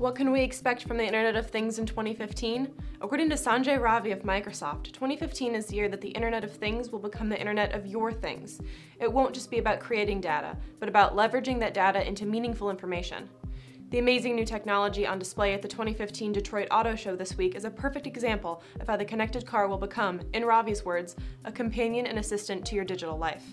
What can we expect from the Internet of Things in 2015? According to Sanjay Ravi of Microsoft, 2015 is the year that the Internet of Things will become the Internet of your things. It won't just be about creating data, but about leveraging that data into meaningful information. The amazing new technology on display at the 2015 Detroit Auto Show this week is a perfect example of how the connected car will become, in Ravi's words, a companion and assistant to your digital life.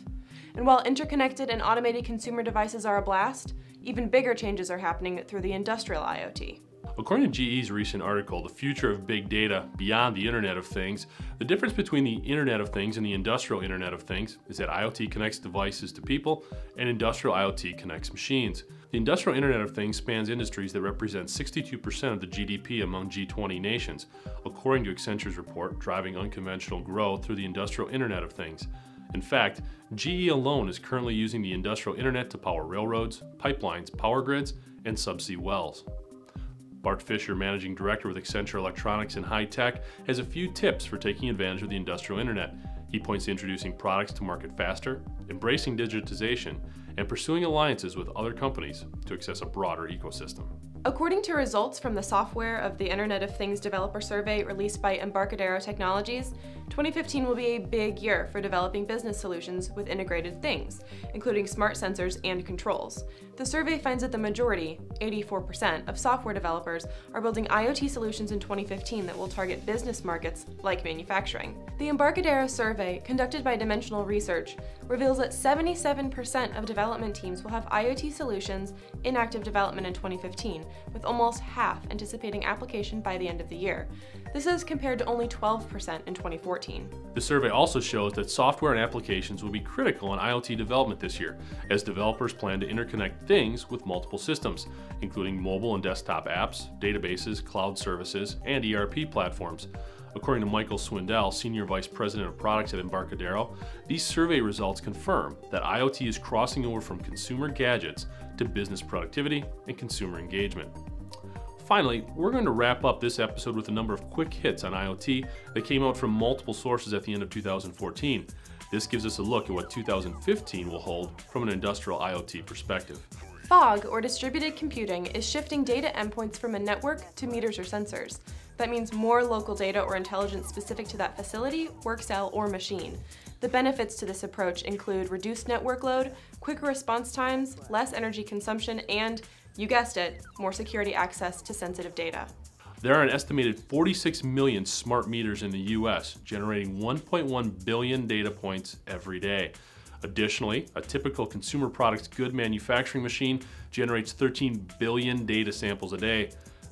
And while interconnected and automated consumer devices are a blast, even bigger changes are happening through the industrial IoT. According to GE's recent article, The Future of Big Data Beyond the Internet of Things, the difference between the Internet of Things and the Industrial Internet of Things is that IoT connects devices to people and Industrial IoT connects machines. The Industrial Internet of Things spans industries that represent 62% of the GDP among G20 nations, according to Accenture's report, Driving Unconventional Growth Through the Industrial Internet of Things. In fact, GE alone is currently using the industrial internet to power railroads, pipelines, power grids, and subsea wells. Bart Fisher, managing director with Accenture Electronics and High Tech, has a few tips for taking advantage of the industrial internet. He points to introducing products to market faster, embracing digitization, and pursuing alliances with other companies to access a broader ecosystem. According to results from the software of the Internet of Things Developer Survey released by Embarcadero Technologies, 2015 will be a big year for developing business solutions with integrated things, including smart sensors and controls. The survey finds that the majority, 84%, of software developers are building IoT solutions in 2015 that will target business markets like manufacturing. The Embarcadero survey, conducted by Dimensional Research, reveals that 77% of development teams will have IoT solutions in active development in 2015, with almost half anticipating application by the end of the year. This is compared to only 12% in 2014. The survey also shows that software and applications will be critical in IoT development this year, as developers plan to interconnect things with multiple systems, including mobile and desktop apps, databases, cloud services, and ERP platforms. According to Michael Swindell, Senior Vice President of Products at Embarcadero, these survey results confirm that IoT is crossing over from consumer gadgets to business productivity and consumer engagement. Finally, we're going to wrap up this episode with a number of quick hits on IoT that came out from multiple sources at the end of 2014. This gives us a look at what 2015 will hold from an industrial IoT perspective. Fog, or distributed computing, is shifting data endpoints from a network to meters or sensors. That means more local data or intelligence specific to that facility, work cell, or machine. The benefits to this approach include reduced network load, quicker response times, less energy consumption, and, you guessed it, more security access to sensitive data. There are an estimated 46 million smart meters in the US, generating 1.1 billion data points every day. Additionally, a typical consumer products good manufacturing machine generates 13 billion data samples a day.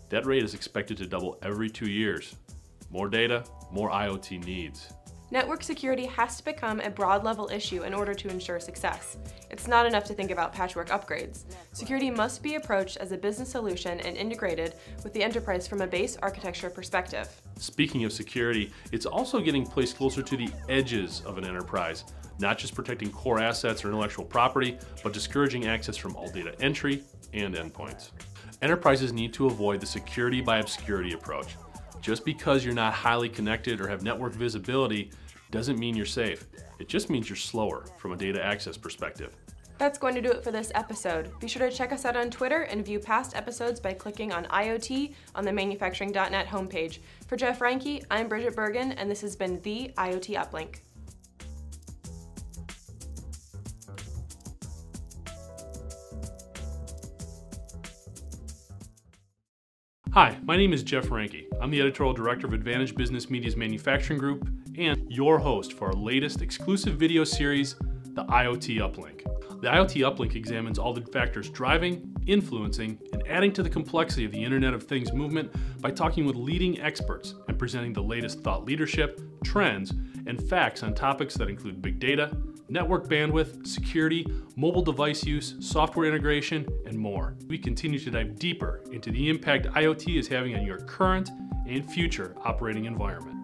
That rate is expected to double every 2 years. More data, more IoT needs. Network security has to become a broad-level issue in order to ensure success. It's not enough to think about patchwork upgrades. Security must be approached as a business solution and integrated with the enterprise from a base architecture perspective. Speaking of security, it's also getting placed closer to the edges of an enterprise, not just protecting core assets or intellectual property, but discouraging access from all data entry and endpoints. Enterprises need to avoid the security by obscurity approach. Just because you're not highly connected or have network visibility doesn't mean you're safe. It just means you're slower from a data access perspective. That's going to do it for this episode. Be sure to check us out on Twitter and view past episodes by clicking on IoT on the Manufacturing.NET homepage. For Jeff Reinke, I'm Bridget Bergen, and this has been the IoT Uplink. Hi, my name is Jeff Reinke. I'm the Editorial Director of Advantage Business Media's Manufacturing Group and your host for our latest exclusive video series, the IoT Uplink. The IoT Uplink examines all the factors driving, influencing, and adding to the complexity of the Internet of Things movement by talking with leading experts and presenting the latest thought leadership, trends, and facts on topics that include big data, network bandwidth, security, mobile device use, software integration, and more. We continue to dive deeper into the impact IoT is having on your current and future operating environment.